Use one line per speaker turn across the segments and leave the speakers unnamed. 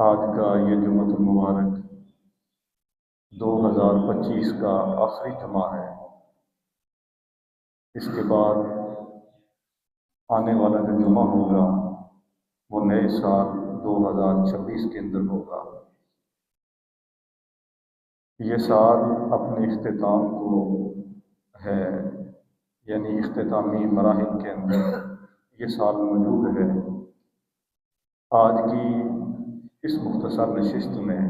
آج کا یہ جمعۃ المبارک 2025 کا آخری جمعہ ہے۔ اس کے بعد آنے والا جو جمعہ ہوگا وہ نئے سال 2026 کے اندر ہوگا۔ یہ سال اپنے اختتام کو ہے، یعنی اختتامی مراحل کے اندر یہ سال موجود ہے۔ آج کی اس مختصر نشست میں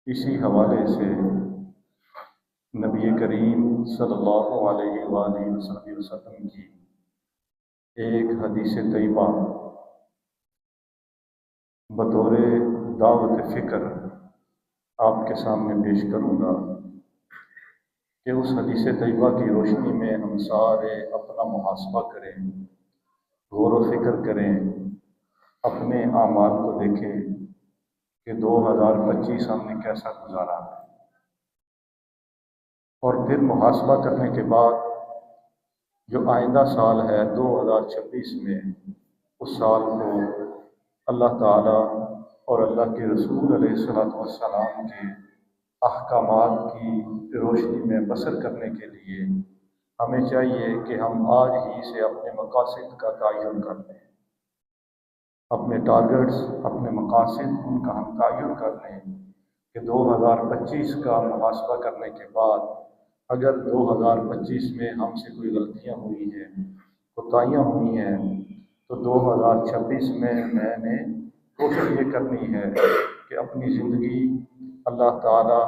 اسی حوالے سے نبی کریم صلی اللہ علیہ وآلہ وسلم کی ایک حدیث طیبہ بطور دعوت فکر آپ کے سامنے پیش کروں گا کہ اس حدیث طیبہ کی روشنی میں ہم سارے اپنا محاسبہ کریں، غور و فکر کریں، اپنے اعمال کو دیکھیں کہ 2025 ہم نے کیسا گزارا ہے، اور پھر محاسبہ کرنے کے بعد جو آئندہ سال ہے 2026 میں اس سال کو اللہ تعالیٰ اور اللہ کے رسول علیہ الصلوۃ والسلام کے احکامات کی روشنی میں بسر کرنے کے لیے ہمیں چاہیے کہ ہم آج ہی سے اپنے مقاصد کا تعین کر لیں، اپنے ٹارگٹس، اپنے مقاصد، ان کا ہم تعین کر لیں کہ 2025 کا محاسبہ کرنے کے بعد اگر 2025 میں ہم سے کوئی غلطیاں ہوئی ہیں، کوتاہیاں ہوئی ہیں، تو 2026 میں نے کوشش یہ کرنی ہے کہ اپنی زندگی اللہ تعالیٰ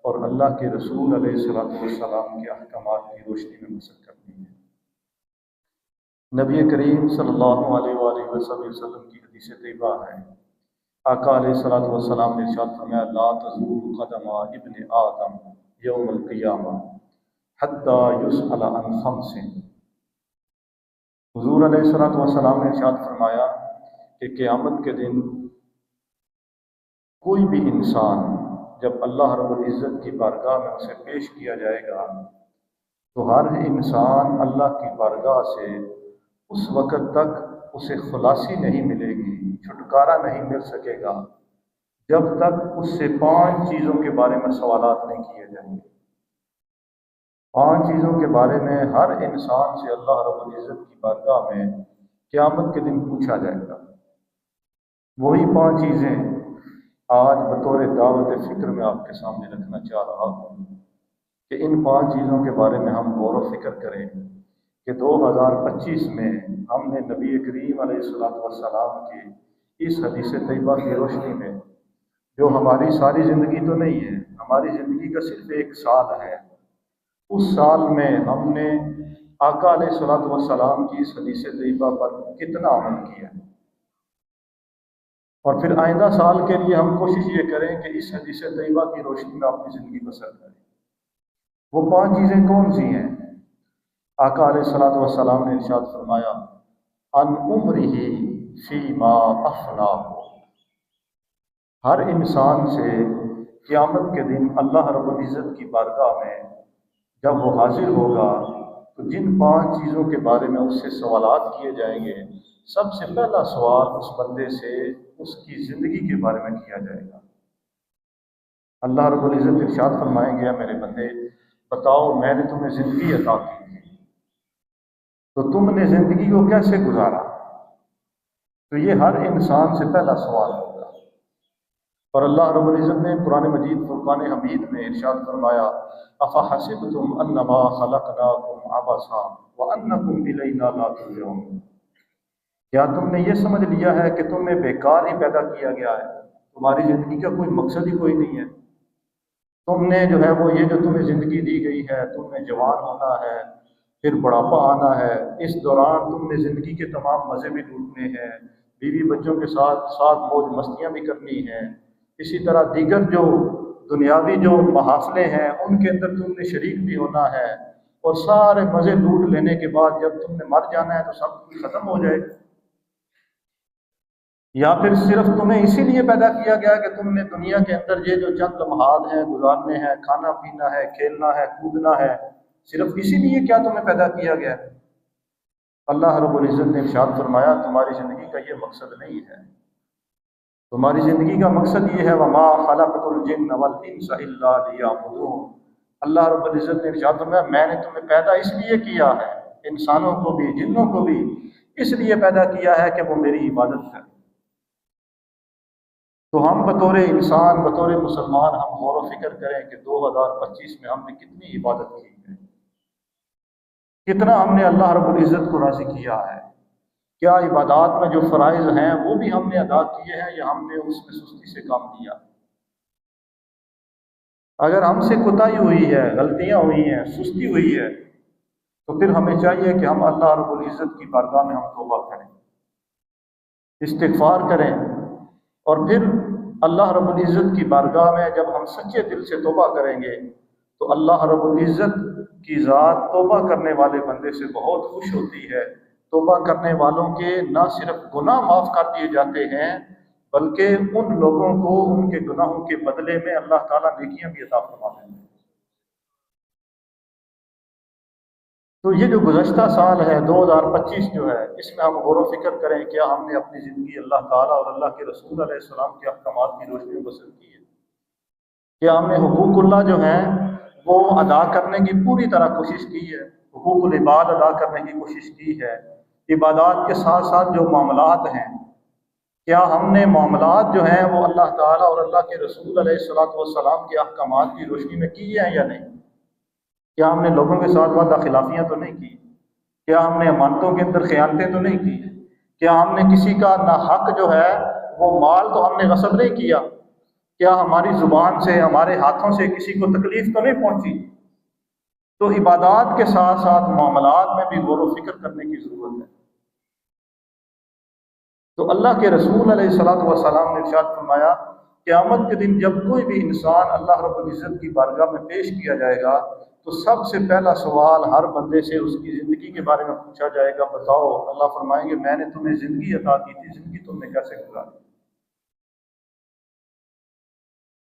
اور اللہ کے رسول علیہ الصلوۃ والسلام کے احکامات کی روشنی میں بسر کرنی ہے۔ نبی کریم صلی اللہ علیہ وآلہ وسلم کی حدیث طیبہ ہے، آقا علیہ الصلوۃ والسلام نے ارشاد فرمایا لا تزول قدم ابن آدم یوم القیامہ حتی یسأل عن خمس۔ حضور علیہ الصلوۃ والسلام نے ارشاد فرمایا کہ قیامت کے دن کوئی بھی انسان جب اللہ رب العزت کی بارگاہ میں اسے پیش کیا جائے گا تو ہر انسان اللہ کی بارگاہ سے اس وقت تک اسے خلاصی نہیں ملے گی، چھٹکارا نہیں مل سکے گا جب تک اس سے 5 چیزوں کے بارے میں سوالات نہیں کیے جائیں گے۔ 5 چیزوں کے بارے میں ہر انسان سے اللہ رب العزت کی بارگاہ میں قیامت کے دن پوچھا جائے گا۔ وہی 5 چیزیں آج بطور دعوت فکر میں آپ کے سامنے رکھنا چاہ رہا ہوں کہ ان 5 چیزوں کے بارے میں ہم غور و فکر کریں کہ 2025 میں ہم نے نبی کریم علیہ الصلوۃ والسلام کی اس حدیث طیبہ کی روشنی میں، جو ہماری ساری زندگی تو نہیں ہے، ہماری زندگی کا صرف ایک سال ہے، اس سال میں ہم نے آقا علیہ الصلوۃ والسلام کی اس حدیث طیبہ پر کتنا عمل کیا، اور پھر آئندہ سال کے لیے ہم کوشش یہ کریں کہ اس حدیث طیبہ کی روشنی میں اپنی زندگی بسر کریں۔ وہ 5 چیزیں کون سی ہیں؟ آقا علیہ الصلوۃ والسلام نے ارشاد فرمایا ان عمرہ فیما افناہ۔ ہر انسان سے قیامت کے دن اللہ رب العزت کی بارگاہ میں جب وہ حاضر ہوگا تو جن 5 چیزوں کے بارے میں اس سے سوالات کیے جائیں گے، سب سے پہلا سوال اس بندے سے اس کی زندگی کے بارے میں کیا جائے گا۔ اللہ رب العزت ارشاد فرمائیں گے میرے بندے بتاؤ میں نے تمہیں زندگی عطا کی تھی تو تم نے زندگی کو کیسے گزارا؟ تو یہ ہر انسان سے پہلا سوال ہوگا۔ اور اللہ رب العزت نے قرآن مجید فرقان حمید میں ارشاد فرمایا افحسبتم انما خلقناکم عبثا وانکم الینا لا ترجعون۔ کیا تم نے یہ سمجھ لیا ہے کہ تمہیں بیکار ہی پیدا کیا گیا ہے، تمہاری زندگی کا کوئی مقصد ہی کوئی نہیں ہے؟ تم نے جو ہے وہ یہ جو تمہیں زندگی دی گئی ہے، تمہیں جوان ہونا ہے، پھر بڑھاپا آنا ہے، اس دوران تم نے زندگی کے تمام مزے بھی لوٹنے ہیں، بیوی بچوں کے ساتھ ساتھ موج مستیاں بھی کرنی ہیں، اسی طرح دیگر جو دنیاوی جو محافلے ہیں ان کے اندر تم نے شریک بھی ہونا ہے، اور سارے مزے لوٹ لینے کے بعد جب تم نے مر جانا ہے تو سب کچھ ختم ہو جائے گا۔ یا پھر صرف تمہیں اسی لیے پیدا کیا گیا کہ تم نے دنیا کے اندر یہ جو چند لمحات ہیں گزارنے ہیں، کھانا پینا ہے، کھیلنا ہے، کودنا ہے، صرف اسی لیے کیا تمہیں پیدا کیا گیا؟ اللہ رب العزت نے ارشاد فرمایا تمہاری زندگی کا یہ مقصد نہیں ہے۔ تمہاری زندگی کا مقصد یہ ہے وما خلقت الجن والانس الا لیعبدون۔ اللہ رب العزت نے ارشاد فرمایا میں نے تمہیں پیدا اس لیے کیا ہے، انسانوں کو بھی جنوں کو بھی اس لیے پیدا کیا ہے کہ وہ میری عبادت کریں۔ تو ہم بطور انسان، بطور مسلمان ہم غور و فکر کریں کہ 2025 میں ہم نے کتنی عبادت کی ہے، کتنا ہم نے اللہ رب العزت کو راضی کیا ہے، کیا عبادات میں جو فرائض ہیں وہ بھی ہم نے ادا کیے ہیں یا ہم نے اس میں سستی سے کام کیا۔ اگر ہم سے کوتاہی ہوئی ہے، غلطیاں ہوئی ہیں، سستی ہوئی ہے، تو پھر ہمیں چاہیے کہ ہم اللہ رب العزت کی بارگاہ میں ہم توبہ کریں، استغفار کریں، اور پھر اللہ رب العزت کی بارگاہ میں جب ہم سچے دل سے توبہ کریں گے تو اللہ رب العزت کی ذات توبہ کرنے والے بندے سے بہت خوش ہوتی ہے۔ توبہ کرنے والوں کے نہ صرف گناہ معاف کر دیے جاتے ہیں بلکہ ان لوگوں کو ان کے گناہوں کے بدلے میں اللہ تعالیٰ نیکیاں بھی عطا فرماتے ہیں۔ تو یہ جو گزشتہ سال ہے 2025 جو ہے، اس میں ہم غور و فکر کریں کیا ہم نے اپنی زندگی اللہ تعالیٰ اور اللہ کے رسول علیہ السلام کے احکامات کی روشنی میں بسر کی ہے؟ کیا ہم نے حقوق اللہ جو ہیں وہ ادا کرنے کی پوری طرح کوشش کی ہے؟ حقوق العباد ادا کرنے کی کوشش کی ہے؟ عبادات کے ساتھ ساتھ جو معاملات ہیں، کیا ہم نے معاملات جو ہیں وہ اللہ تعالیٰ اور اللہ کے رسول علیہ السلام کے احکامات کی روشنی میں کی ہیں یا نہیں؟ کیا ہم نے لوگوں کے ساتھ وعدہ خلافیاں تو نہیں کی؟ کیا ہم نے امانتوں کے اندر خیانتیں تو نہیں کی؟ کیا ہم نے کسی کا ناحق جو ہے وہ مال تو ہم نے غصب نہیں کیا؟ کیا ہماری زبان سے، ہمارے ہاتھوں سے کسی کو تکلیف تو نہیں پہنچی؟ تو عبادات کے ساتھ ساتھ معاملات میں بھی غور و فکر کرنے کی ضرورت ہے۔ تو اللہ کے رسول علیہ السلام نے ارشاد فرمایا قیامت کے دن جب کوئی بھی انسان اللہ رب العزت کی بارگاہ میں پیش کیا جائے گا تو سب سے پہلا سوال ہر بندے سے اس کی زندگی کے بارے میں پوچھا جائے گا، بتاؤ، اللہ فرمائیں گے میں نے تمہیں زندگی عطا کی تھی، زندگی تم نے کیسے گزاری؟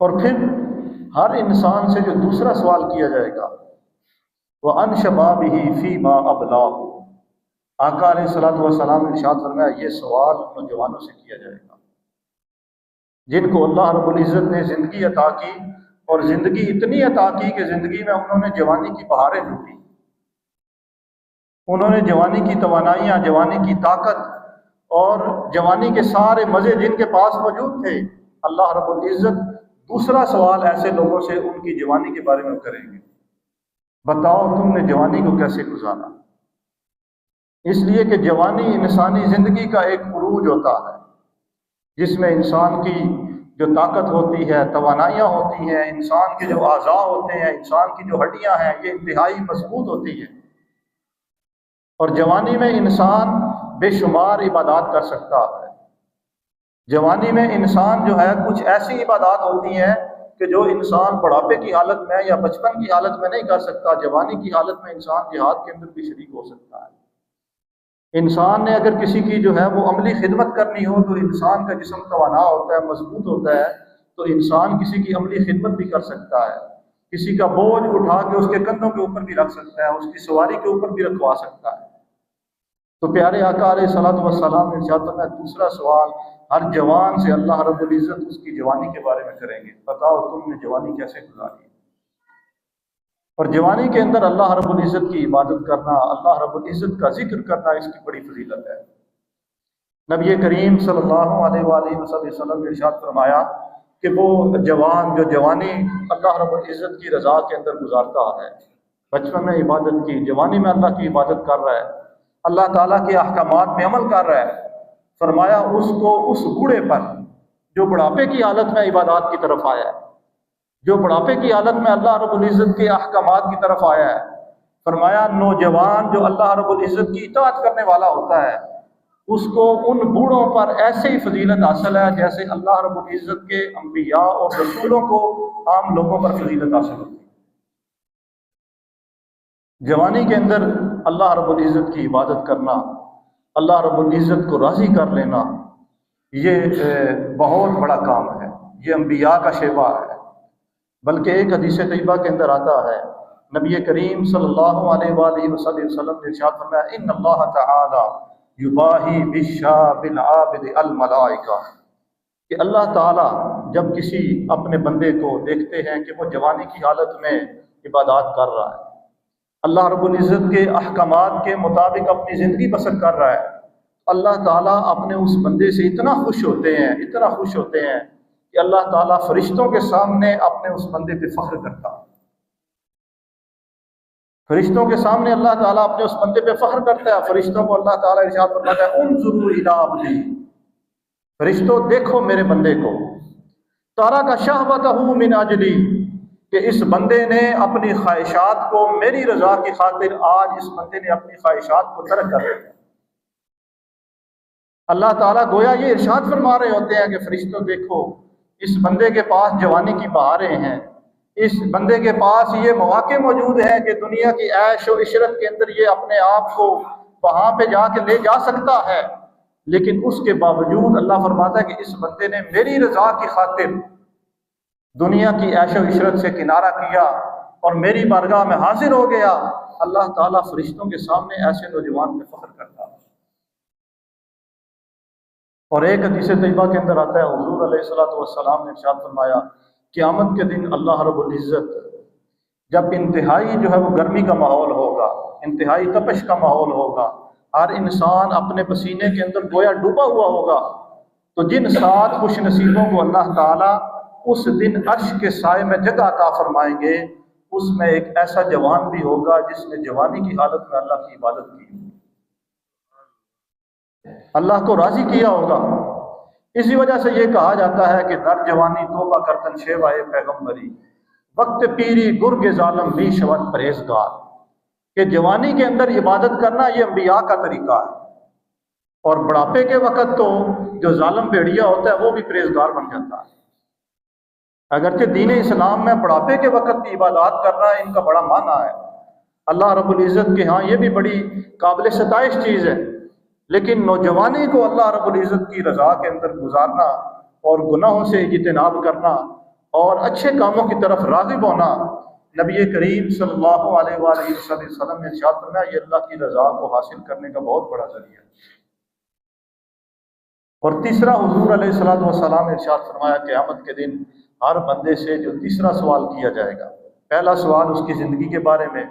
اور پھر ہر انسان سے جو دوسرا سوال کیا جائے گا وَعَنْ شَبَابِهِ فِيمَا أَبْلَاهُ، آقا علیہ السلام نے ارشاد فرمایا یہ سوال نوجوانوں سے کیا جائے گا جن کو اللہ رب العزت نے زندگی عطا کی، اور زندگی اتنی عطا کی کہ زندگی میں انہوں نے جوانی کی بہاریں لوٹی، انہوں نے جوانی کی توانائیاں، جوانی کی طاقت اور جوانی کے سارے مزے جن کے پاس موجود تھے، اللہ رب العزت دوسرا سوال ایسے لوگوں سے ان کی جوانی کے بارے میں کریں گے، بتاؤ تم نے جوانی کو کیسے گزارا؟ اس لیے کہ جوانی انسانی زندگی کا ایک عروج ہوتا ہے جس میں انسان کی جو طاقت ہوتی ہے، توانائیاں ہوتی ہیں، انسان کے جو اعضاء ہوتے ہیں، انسان کی جو ہڈیاں ہیں، یہ انتہائی مضبوط ہوتی ہیں، اور جوانی میں انسان بے شمار عبادات کر سکتا ہے۔ جوانی میں انسان جو ہے کچھ ایسی عبادات ہوتی ہیں کہ جو انسان بڑھاپے کی حالت میں یا بچپن کی حالت میں نہیں کر سکتا، جوانی کی حالت میں انسان جہاد کے اندر بھی شریک ہو سکتا ہے۔ انسان نے اگر کسی کی جو ہے وہ عملی خدمت کرنی ہو تو انسان کا جسم توانا ہوتا ہے، مضبوط ہوتا ہے، تو انسان کسی کی عملی خدمت بھی کر سکتا ہے، کسی کا بوجھ اٹھا کے اس کے کندھوں کے اوپر بھی رکھ سکتا ہے، اس کی سواری کے اوپر بھی رکھوا سکتا ہے۔ تو پیارے آقا علیہ السلام نے ارشاد فرمایا دوسرا سوال ہر جوان سے اللہ رب العزت اس کی جوانی کے بارے میں کریں گے، بتاؤ تم نے جوانی کیسے گزاری؟ اور جوانی کے اندر اللہ رب العزت کی عبادت کرنا، اللہ رب العزت کا ذکر کرنا، اس کی بڑی فضیلت ہے۔ نبی کریم صلی اللہ علیہ وآلہ وسلم نے ارشاد فرمایا کہ وہ جوان جو جوانی اللہ رب العزت کی رضا کے اندر گزارتا ہے، بچپن میں عبادت کی، جوانی میں اللہ کی عبادت کر رہا ہے، اللہ تعالیٰ کے احکامات میں عمل کر رہا ہے، فرمایا اس کو اس بوڑھے پر جو بڑھاپے کی حالت میں عبادات کی طرف آیا ہے، جو بڑھاپے کی حالت میں اللہ رب العزت کے احکامات کی طرف آیا ہے، فرمایا نوجوان جو اللہ رب العزت کی اطاعت کرنے والا ہوتا ہے اس کو ان بوڑھوں پر ایسے ہی فضیلت حاصل ہے جیسے اللہ رب العزت کے انبیاء اور رسولوں کو عام لوگوں پر فضیلت حاصل ہوتی ہے۔ جوانی کے اندر اللہ رب العزت کی عبادت کرنا، اللہ رب العزت کو راضی کر لینا، یہ بہت بڑا کام ہے، یہ انبیاء کا شیوا ہے۔ بلکہ ایک حدیث طیبہ کے اندر آتا ہے، نبی کریم صلی اللہ علیہ وآلہ وسلم نے ارشاد فرمایا ان اللہ تعالی یباہی بالشاب العابد الملائکہ، کہ اللہ تعالیٰ جب کسی اپنے بندے کو دیکھتے ہیں کہ وہ جوانی کی حالت میں عبادات کر رہا ہے، اللہ رب العزت کے احکامات کے مطابق اپنی زندگی بسر کر رہا ہے، اللہ تعالیٰ اپنے اس بندے سے اتنا خوش ہوتے ہیں، اتنا خوش ہوتے ہیں کہ اللہ تعالیٰ فرشتوں کے سامنے اپنے اس بندے پہ فخر کرتا ہے۔ فرشتوں کے سامنے اللہ تعالیٰ اپنے اس بندے پہ فخر کرتا ہے۔ فرشتوں کو اللہ تعالیٰ ارشاد فرماتا ہے انظروا الی عبدی، فرشتوں دیکھو میرے بندے کو، ترک شہوتہ من اجلی، کہ اس بندے نے اپنی خواہشات کو میری رضا کی خاطر، آج اس بندے نے اپنی خواہشات کو ترک کر دیا۔ اللہ تعالیٰ گویا یہ ارشاد فرما رہے ہوتے ہیں کہ فرشتوں دیکھو اس بندے کے پاس جوانی کی بہاریں ہیں، اس بندے کے پاس یہ مواقع موجود ہیں کہ دنیا کی عیش و عشرت کے اندر یہ اپنے آپ کو وہاں پہ جا کے لے جا سکتا ہے، لیکن اس کے باوجود اللہ فرماتا ہے کہ اس بندے نے میری رضا کی خاطر دنیا کی عیش و عشرت سے کنارہ کیا اور میری بارگاہ میں حاضر ہو گیا۔ اللہ تعالیٰ فرشتوں کے سامنے ایسے نوجوان پہ فخر کرتا ہے۔ اور ایک حدیث طیبہ کے اندر آتا ہے حضور علیہ الصلوۃ والسلام نے ارشاد فرمایا قیامت کے دن اللہ رب العزت جب انتہائی جو ہے وہ گرمی کا ماحول ہوگا، انتہائی تپش کا ماحول ہوگا، ہر انسان اپنے پسینے کے اندر گویا ڈوبا ہوا ہوگا، تو جن 7 خوش نصیبوں کو اللہ تعالیٰ اس دن عرش کے سائے میں جگہ عطا فرمائیں گے، اس میں ایک ایسا جوان بھی ہوگا جس نے جوانی کی حالت میں اللہ کی عبادت کی، اللہ کو راضی کیا ہوگا۔ اسی وجہ سے یہ کہا جاتا ہے کہ در جوانی توبہ کرتن شیوائے پیغمبری، وقت پیری گرگ ظالم بھی شود پرہیزگار، کہ جوانی کے اندر عبادت کرنا یہ انبیاء کا طریقہ ہے، اور بڑھاپے کے وقت تو جو ظالم بھیڑیا ہوتا ہے وہ بھی پرہیزگار بن جاتا ہے۔ اگرچہ دین اسلام میں بڑھاپے کے وقت کی عبادات کرنا ان کا بڑا معنی ہے، اللہ رب العزت کے ہاں یہ بھی بڑی قابل ستائش چیز ہے، لیکن نوجوانی کو اللہ رب العزت کی رضا کے اندر گزارنا اور گناہوں سے اجتناب کرنا اور اچھے کاموں کی طرف راغب ہونا، نبی کریم صلی اللہ علیہ وآلہ وسلم نے ارشاد فرمایا یہ اللہ کی رضا کو حاصل کرنے کا بہت بڑا ذریعہ ہے۔ اور تیسرا حضور علیہ الصلوۃ والسلام نے ارشاد فرمایا قیامت کے دن ہر بندے سے جو تیسرا سوال کیا جائے گا، پہلا سوال اس کی زندگی کے بارے میں،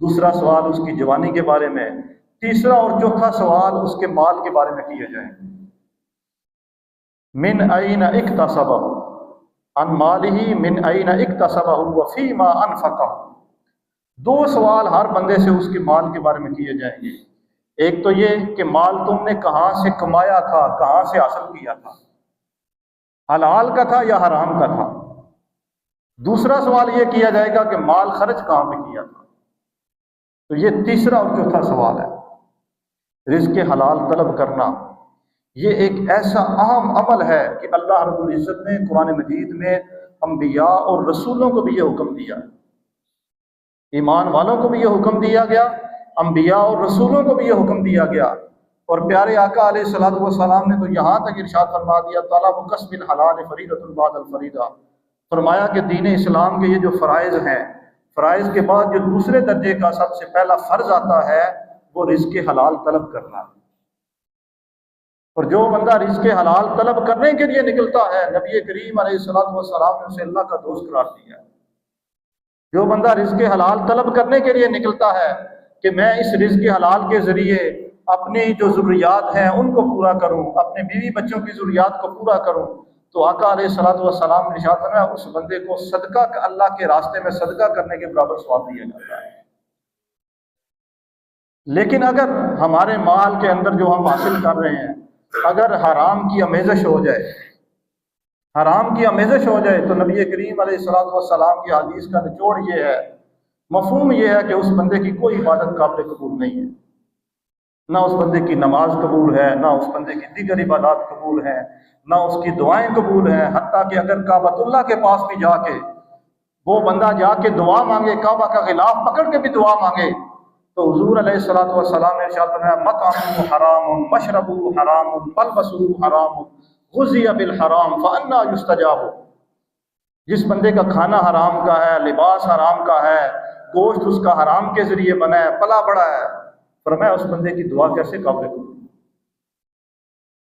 دوسرا سوال اس کی جوانی کے بارے میں، تیسرا اور چوتھا سوال اس کے مال کے بارے میں کیا جائے گا۔ من این اکتسبہ، عن مالہ من این اکتسبہ وفیما انفقہ، 2 سوال ہر بندے سے اس کے مال کے بارے میں کیے جائیں گے۔ ایک تو یہ کہ مال تم نے کہاں سے کمایا تھا، کہاں سے حاصل کیا تھا، حلال کا تھا یا حرام کا تھا۔ دوسرا سوال یہ کیا جائے گا کہ مال خرچ کہاں پہ کیا تھا۔ تو یہ تیسرا اور چوتھا سوال ہے۔ رزق حلال طلب کرنا یہ ایک ایسا اہم عمل ہے کہ اللہ رب العزت نے قرآن مجید میں انبیاء اور رسولوں کو بھی یہ حکم دیا، ایمان والوں کو بھی یہ حکم دیا گیا، انبیاء اور رسولوں کو بھی یہ حکم دیا گیا، اور پیارے آقا علیہ الصلوۃ والسلام نے تو یہاں تک ارشاد فرما دیا طلب کسب الحلال فریضۃ بعد الفریضہ، فرمایا کہ دین اسلام کے یہ جو فرائض ہیں، فرائض کے بعد جو دوسرے درجے کا سب سے پہلا فرض آتا ہے وہ رزق حلال طلب کرنا۔ اور جو بندہ رزق حلال طلب کرنے کے لیے نکلتا ہے، نبی کریم علیہ الصلوۃ والسلام نے اسے اللہ کا دوست قرار دیا ہے۔ جو بندہ رزق حلال طلب کرنے کے لیے نکلتا ہے کہ میں اس رزق حلال کے ذریعے اپنی جو ضروریات ہیں ان کو پورا کروں، اپنے بیوی بچوں کی ضروریات کو پورا کروں، تو آقا علیہ الصلوۃ والسلام نے ارشاد فرمایا اس بندے کو صدقہ اللہ کے راستے میں صدقہ کرنے کے برابر ثواب دیا جاتا ہے۔ لیکن اگر ہمارے مال کے اندر جو ہم حاصل کر رہے ہیں اگر حرام کی آمیزش ہو جائے، حرام کی آمیزش ہو جائے، تو نبی کریم علیہ الصلوۃ والسلام کی حدیث کا نچوڑ یہ ہے، مفہوم یہ ہے کہ اس بندے کی کوئی عبادت قابل قبول نہیں ہے، نہ اس بندے کی نماز قبول ہے، نہ اس بندے کی دیگر عبادات قبول ہیں، نہ اس کی دعائیں قبول ہیں، حتیٰ کہ اگر کعبۃ اللہ کے پاس بھی جا کے وہ بندہ جا کے دعا مانگے، کعبہ کا غلاف پکڑ کے بھی دعا مانگے، تو حضور علیہ الصلوۃ والسلام نے ارشاد فرمایا مطعمہ حرام مشربہ حرام ملبسہ حرام غذی بالحرام فانا یستجاب، جس بندے کا کھانا حرام کا ہے، لباس حرام کا ہے، گوشت اس کا حرام کے ذریعے بنا ہے، پلا بڑا ہے، فرمایا اس بندے کی دعا کیسے قابل قبول۔